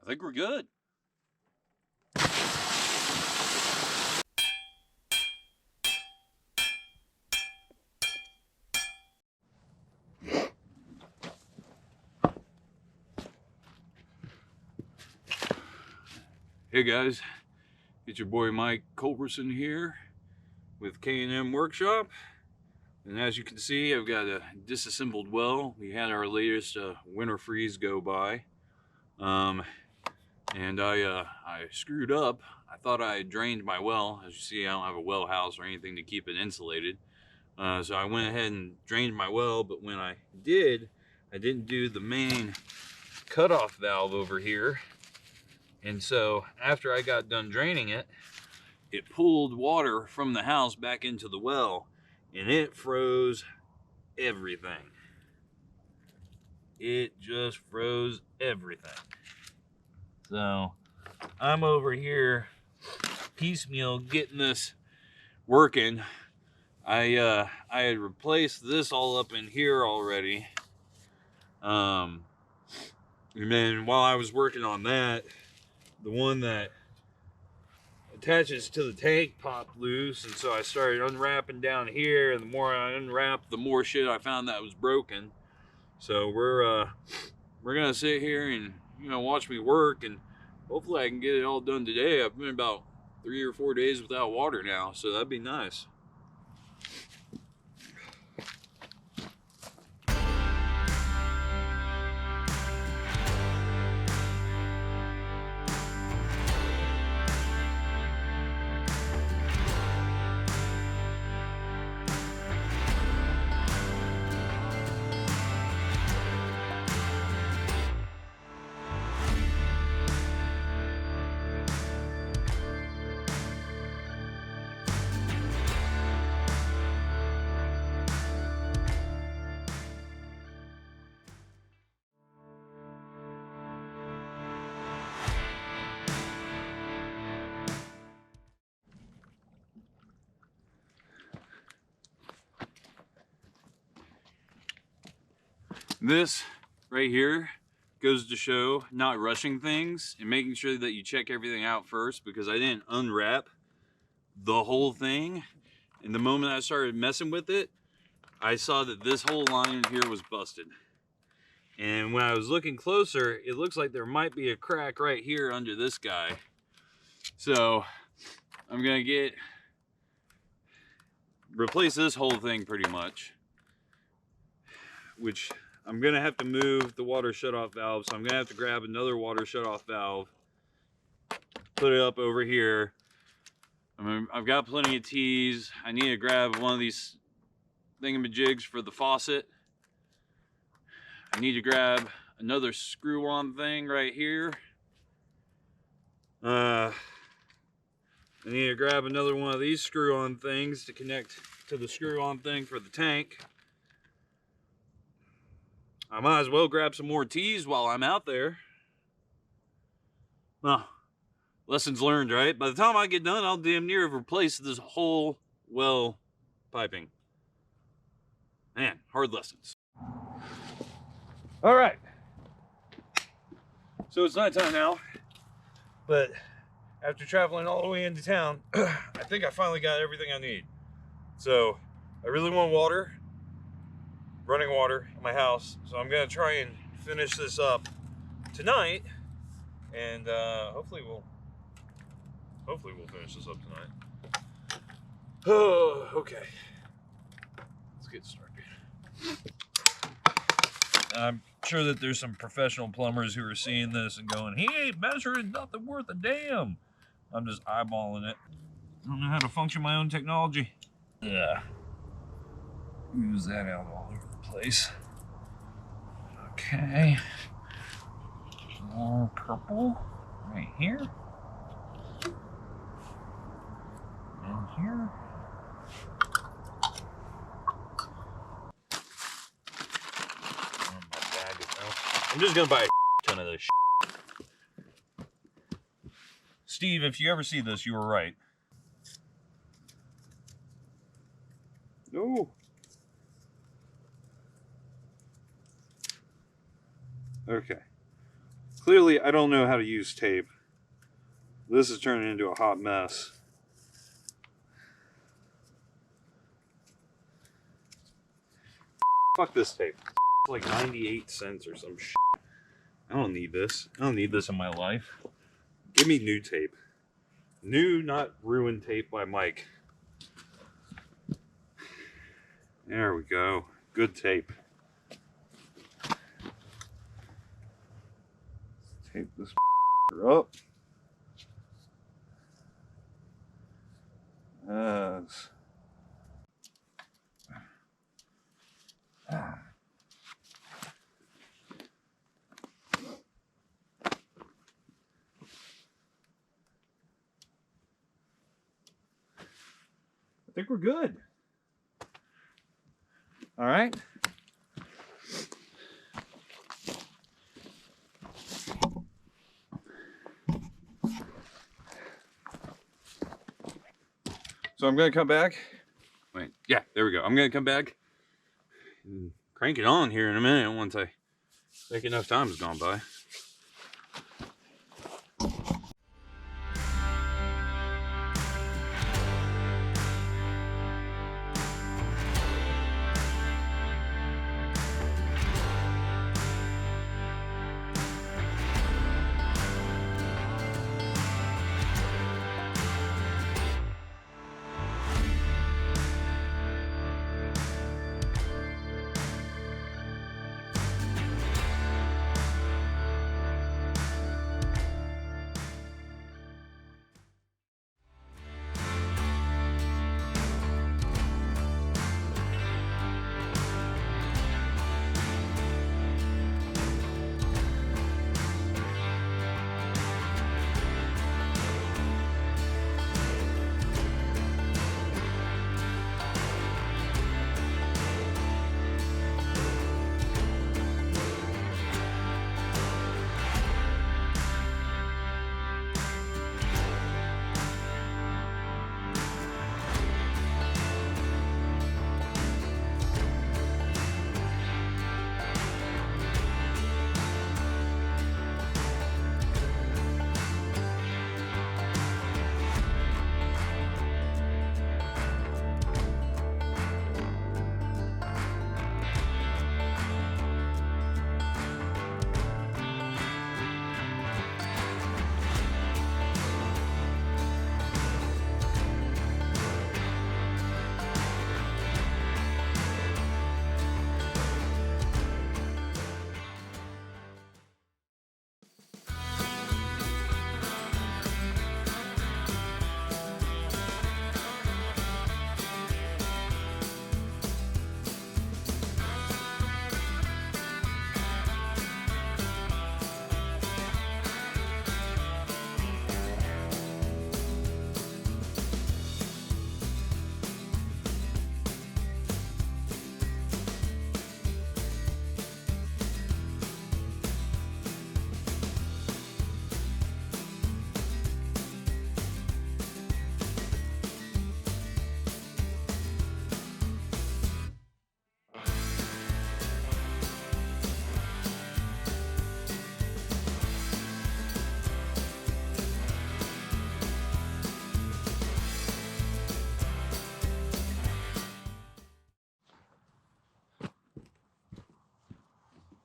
I think we're good. Hey guys, it's your boy Mike Culberson here with K&M Workshop. And as you can see, I've got a disassembled well. We had our latest winter freeze go by. And I screwed up. I thought I had drained my well. As you see, I don't have a well house or anything to keep it insulated. So I went ahead and drained my well, but when I did, I didn't do the main cutoff valve over here. And so after I got done draining it, it pulled water from the house back into the well, and it froze everything. It just froze everything. So I'm over here piecemeal getting this working. I had replaced this all up in here already. And then while I was working on that, the one that attaches to the tank popped loose, and so I started unwrapping down here, and the more I unwrapped, the more shit I found that was broken. So we're gonna sit here and watch me work, and hopefully I can get it all done today. I've been about 3 or 4 days without water now, so that'd be nice. This right here goes to show not rushing things and making sure that you check everything out first, because I didn't unwrap the whole thing. And the moment I started messing with it, I saw that this whole line here was busted. And when I was looking closer, it looks like there might be a crack right here under this guy. So I'm gonna replace this whole thing pretty much, which I'm gonna have to move the water shutoff valve. So I'm gonna have to grab another water shutoff valve, put it up over here. I've got plenty of T's. I need to grab one of these thingamajigs for the faucet. I need to grab another screw-on thing right here. I need to grab another one of these screw-on things to connect to the screw-on thing for the tank. I might as well grab some more T's while I'm out there. Well, lessons learned, right? By the time I get done, I'll damn near have replaced this whole well piping. Man, hard lessons. All right. So it's nighttime now, but after traveling all the way into town, I think I finally got everything I need. So I really want water, running water in my house. So I'm gonna try and finish this up tonight, and hopefully we'll finish this up tonight. Oh, okay. Let's get started. I'm sure that there's some professional plumbers who are seeing this and going, he ain't measuring nothing worth a damn. I'm just eyeballing it. I don't know how to function my own technology. Yeah. Use that out all over the place. Okay. More purple right here. And here. I'm just gonna buy a ton of this shit. Steve, if you ever see this, you were right. No. Okay. Clearly, I don't know how to use tape. This is turning into a hot mess. Fuck this tape. It's like 98 cents or some shit. I don't need this. I don't need this in my life. Give me new tape. New, not ruined tape by Mike. There we go. Good tape. Tape this up. Yes. I think we're good. All right. So I'm going to come back. Wait, yeah, there we go. I'm going to come back and crank it on here in a minute once I think enough time has gone by.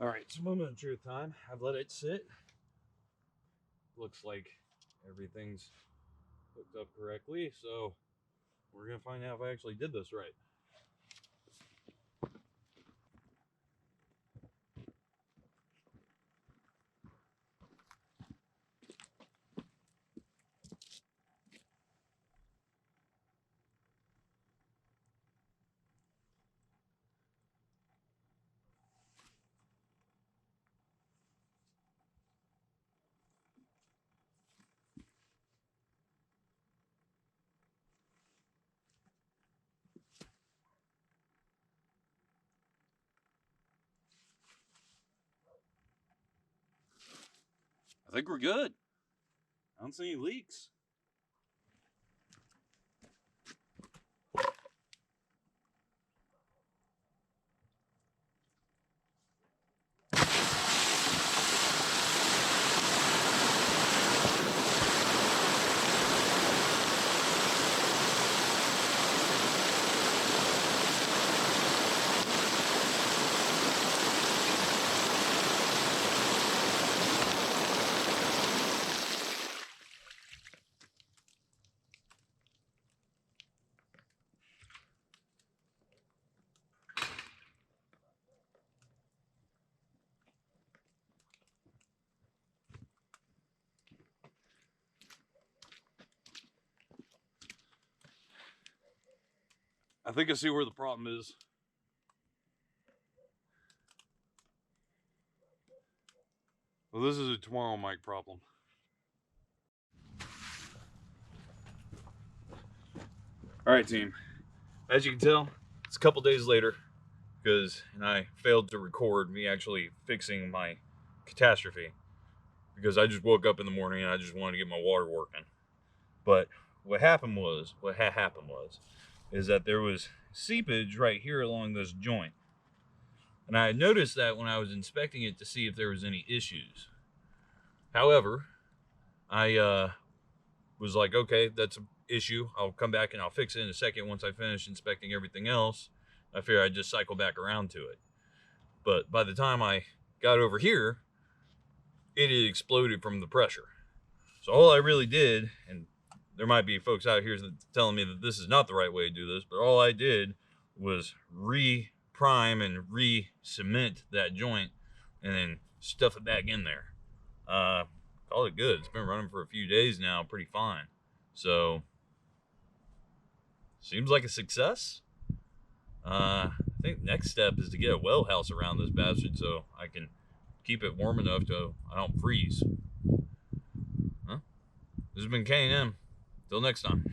All right, it's a moment of truth time. I've let it sit. Looks like everything's hooked up correctly, so we're gonna find out if I actually did this right. I think we're good. I don't see any leaks. I think I see where the problem is. Well, this is a tomorrow mic problem. All right, team. As you can tell, it's a couple days later because I failed to record me actually fixing my catastrophe because I just woke up in the morning and I just wanted to get my water working. But what happened was is that there was seepage right here along this joint. And I had noticed that when I was inspecting it to see if there was any issues. However, I was like, okay, that's an issue. I'll come back and I'll fix it in a second once I finish inspecting everything else. I figured I'd just cycle back around to it. But by the time I got over here, it had exploded from the pressure. So all I really did, and there might be folks out here telling me that this is not the right way to do this, but all I did was re-prime and re-cement that joint and then stuff it back in there. Call it good. It's been running for a few days now, pretty fine. So, seems like a success. I think next step is to get a well house around this bastard so I can keep it warm enough so I don't freeze. Huh? This has been K&M. Till next time.